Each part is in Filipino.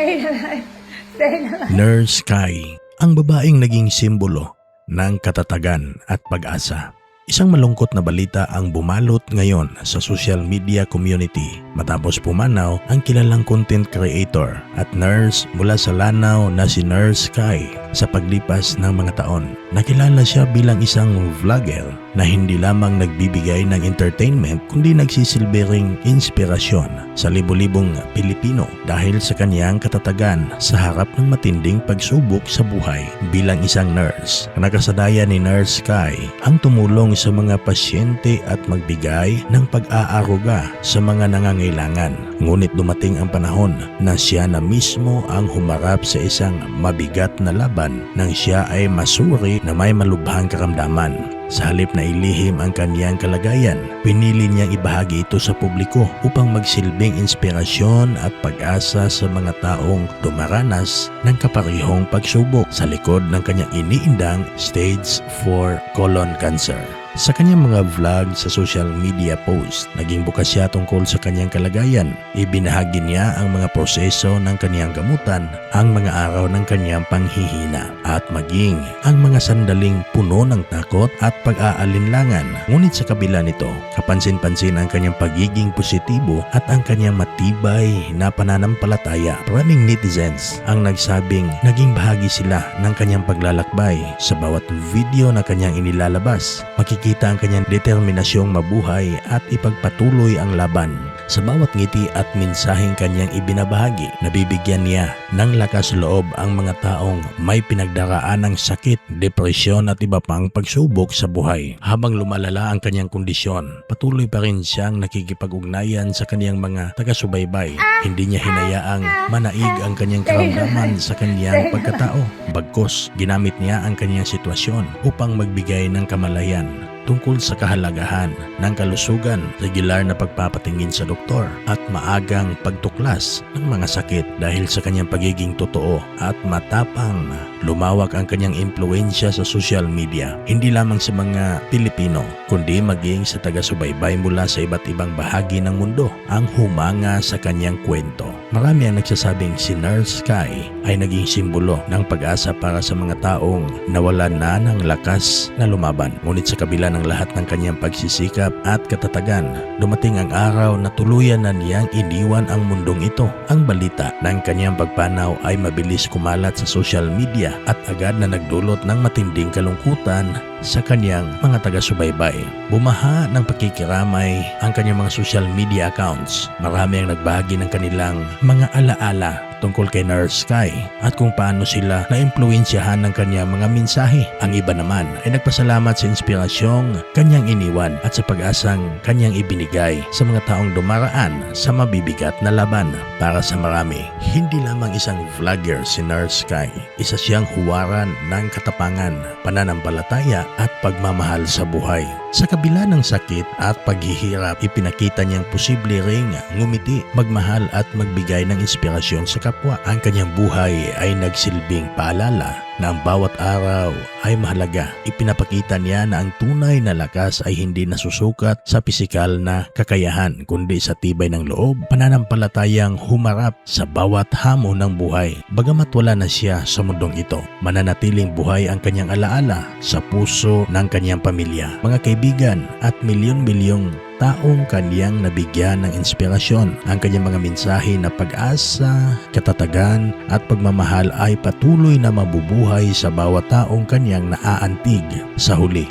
Stay alive. Stay alive. Nurse Sky, ang babaeng naging simbolo ng katatagan at pag-asa. Isang malungkot na balita ang bumalot ngayon sa social media community matapos pumanaw ang kilalang content creator at nurse mula sa Lanao na si Nurse Sky sa paglipas ng mga taon. Nakilala siya bilang isang vlogger na hindi lamang nagbibigay ng entertainment kundi nagsisilbi ring inspirasyon sa libo-libong Pilipino dahil sa kanyang katatagan sa harap ng matinding pagsubok sa buhay bilang isang nurse. Nakasadaya ni Nurse Sky ang tumulong sa mga pasyente at magbigay ng pag-aaruga sa mga nangangailangan. Ngunit dumating ang panahon na siya na mismo ang humarap sa isang mabigat na laban nang siya ay masuri na may malubhang karamdaman. Sa halip na ilihim ang kaniyang kalagayan, pinili niyang ibahagi ito sa publiko upang magsilbing inspirasyon at pag-asa sa mga taong dumaranas ng kaparehong pagsubok sa likod ng kanyang iniindang stage 4 colon cancer. Sa kanyang mga vlog sa social media post, naging bukas siya tungkol sa kanyang kalagayan. Ibinahagi niya ang mga proseso ng kanyang gamutan, ang mga araw ng kanyang panghihina, at maging ang mga sandaling puno ng takot at pag-aalinlangan. Ngunit sa kabila nito, kapansin-pansin ang kanyang pagiging positibo at ang kanyang matibay na pananampalataya. Maraming netizens ang nagsabing naging bahagi sila ng kanyang paglalakbay. Sa bawat video na kanyang inilalabas, makikita ang kanyang determinasyong mabuhay at ipagpatuloy ang laban. Sa bawat ngiti at mensaheng kanyang ibinabahagi, nabibigyan niya ng lakas loob ang mga taong may pinagdaraan ng sakit, depresyon at iba pang pagsubok sa buhay. Habang lumalala ang kanyang kondisyon, patuloy pa rin siyang nakikipag-ugnayan sa kanyang mga taga-subaybay. Hindi niya hinayaang manaig ang kanyang karamdaman sa kanyang pagkatao. Bagkus, ginamit niya ang kanyang sitwasyon upang magbigay ng kamalayan tungkol sa kahalagahan ng kalusugan, regular na pagpapatingin sa doktor at maagang pagtuklas ng mga sakit. Dahil sa kanyang pagiging totoo at matapang, lumawak ang kanyang impluensya sa social media, hindi lamang sa mga Pilipino kundi maging sa taga-subaybay mula sa iba't ibang bahagi ng mundo ang humanga sa kanyang kwento. Marami ang nagsasabing si Nurse Sky ay naging simbolo ng pag-asa para sa mga taong nawalan na ng lakas na lumaban. Ngunit sa kabila ng lahat ng kanyang pagsisikap at katatagan, dumating ang araw na tuluyan na niyang iniwan ang mundong ito. Ang balita ng kanyang pagpanaw ay mabilis kumalat sa social media at agad na nagdulot ng matinding kalungkutan sa kanyang mga taga-subaybay. Bumaha ng pakikiramay ang kanyang mga social media accounts. Marami ang nagbahagi ng kanilang mga alaala tungkol kay Nurse Sky at kung paano sila na-impluensyahan ng kanyang mga mensahe. Ang iba naman ay nagpasalamat sa inspirasyong kanyang iniwan at sa pag-asang kanyang ibinigay sa mga taong dumaraan sa mabibigat na laban. Para sa marami, hindi lamang isang vlogger si Nurse Sky. Isa siyang huwaran ng katapangan, pananampalataya at pagmamahal sa buhay. Sa kabila ng sakit at paghihirap, ipinakita niyang posible ring ngumiti, magmahal at magbigay ng inspirasyon sa kapwa. Ang kanyang buhay ay nagsilbing paalala na ang bawat araw ay mahalaga. Ipinapakita niya na ang tunay na lakas ay hindi nasusukat sa pisikal na kakayahan kundi sa tibay ng loob, pananampalatayang humarap sa bawat hamon ng buhay. Bagamat wala na siya sa mundong ito, mananatiling buhay ang kanyang alaala sa puso ng kanyang pamilya, mga kaibigan at milyon-milyong taong kaniyang nabigyan ng inspirasyon. Ang kanyang mga mensahe na pag-asa, katatagan at pagmamahal ay patuloy na mabubuhay sa bawat taong kanyang naaantig. Sa huli,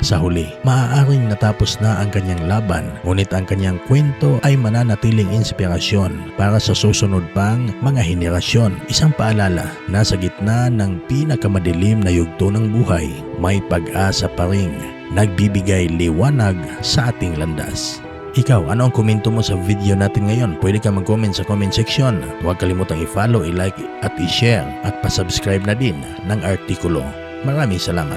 maaaring natapos na ang kanyang laban, ngunit ang kanyang kwento ay mananatiling inspirasyon para sa susunod pang mga henerasyon. Isang paalala na sa gitna ng pinakamadilim na yugto ng buhay, may pag-asa pa ring nagbibigay liwanag sa ating landas. Ikaw, ano ang komento mo sa video natin ngayon? Pwede ka mag-comment sa comment section. Huwag kalimutang i-follow, i-like at i-share at pa-subscribe na din ng artikulo. Maraming salamat.